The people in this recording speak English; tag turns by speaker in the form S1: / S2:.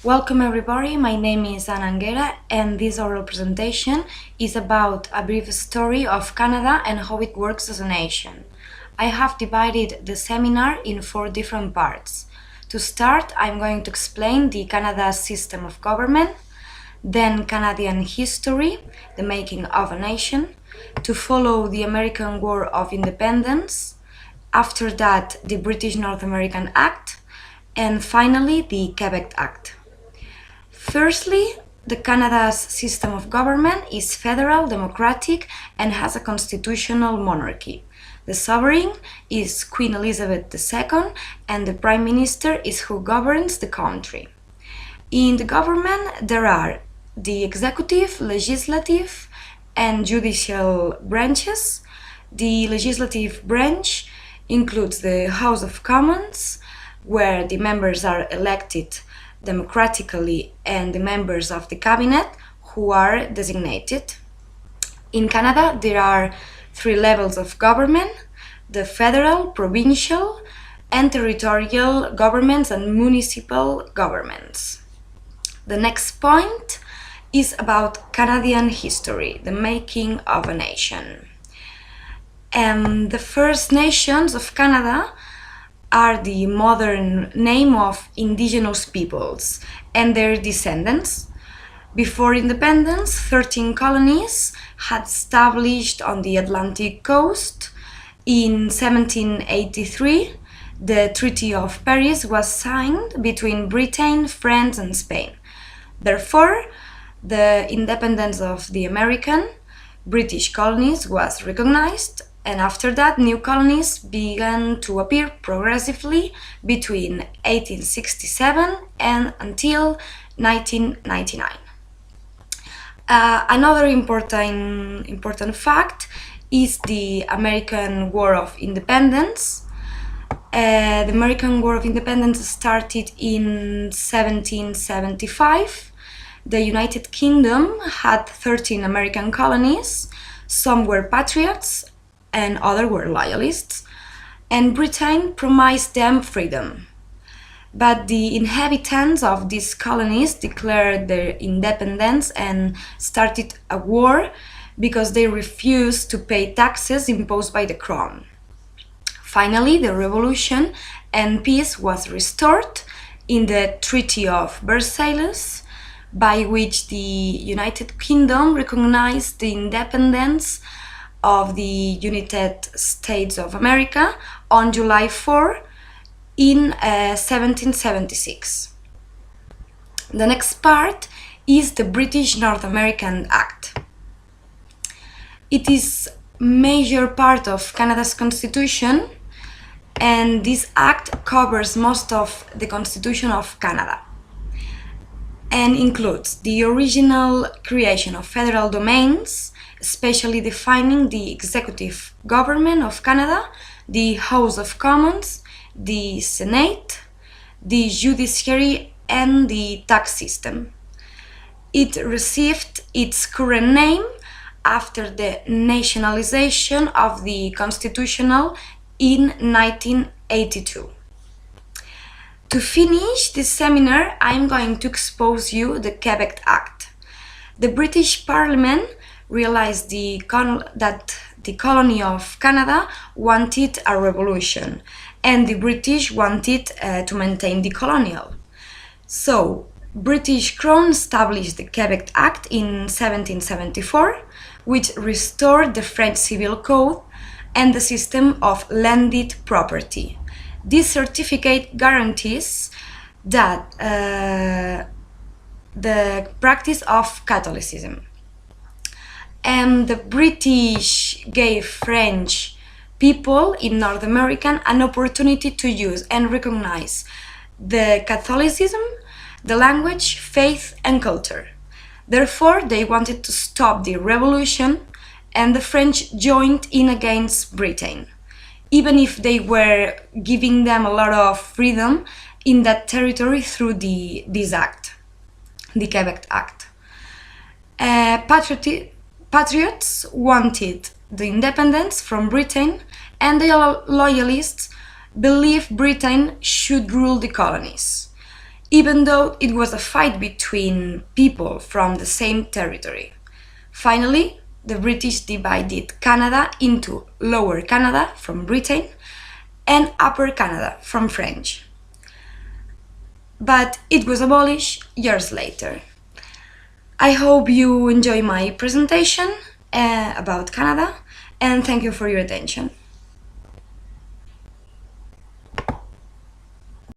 S1: Welcome everybody, my name is Ana Anguera and this oral presentation is about a brief story of Canada and how it works as a nation. I have divided the seminar in 4 different parts. To start, I'm going to explain the Canada's system of government, then Canadian history, the making of a nation, to follow the American War of Independence, after that the British North American Act, and finally the Quebec Act. Firstly, the Canada's system of government is federal, democratic, and has a constitutional monarchy. The sovereign is Queen Elizabeth II, and the Prime Minister is who governs the country. In the government, there are the executive, legislative, and judicial branches. The legislative branch includes the House of Commons, where the members are elected democratically, and the members of the cabinet who are designated. In Canada, there are 3 levels of government: the federal, provincial, and territorial governments and municipal governments. The next point is about Canadian history, the making of a nation. The First Nations of Canada are the modern name of indigenous peoples and their descendants. Before independence, 13 colonies had established on the Atlantic coast. In 1783, the Treaty of Paris was signed between Britain, France, and Spain. Therefore, the independence of the American, British colonies was recognized, and after that, new colonies began to appear progressively between 1867 and until 1999. Another important fact is the American War of Independence. The American War of Independence started in 1775. The United Kingdom had 13 American colonies. Some were patriots and others were loyalists, and Britain promised them freedom. But the inhabitants of these colonies declared their independence and started a war because they refused to pay taxes imposed by the crown. Finally, the revolution and peace was restored in the Treaty of Versailles, by which the United Kingdom recognized the independence of the United States of America on July 4 in 1776. The next part is the British North American Act. It is a major part of Canada's constitution, and this act covers most of the Constitution of Canada and includes the original creation of federal domains, especially defining the executive government of Canada, the House of Commons, the Senate, the judiciary, and the tax system. It received its current name after the nationalization of the Constitutional in 1982. To finish this seminar, I'm going to expose you the Quebec Act. The British Parliament realized that the colony of Canada wanted a revolution, and the British wanted to maintain the colonial. So, British Crown established the Quebec Act in 1774, which restored the French Civil Code and the system of landed property. This certificate guarantees that the practice of Catholicism. And the British gave French people in North America an opportunity to use and recognize the Catholicism, the language, faith, and culture. Therefore, they wanted to stop the revolution, and the French joined in against Britain, even if they were giving them a lot of freedom in that territory through this act, the Quebec Act. Patriots wanted the independence from Britain, and the loyalists believed Britain should rule the colonies. even though it was a fight between people from the same territory. Finally, the British divided Canada into Lower Canada from Britain and Upper Canada from French. But it was abolished years later. I hope you enjoy my presentation about Canada, and thank you for your attention.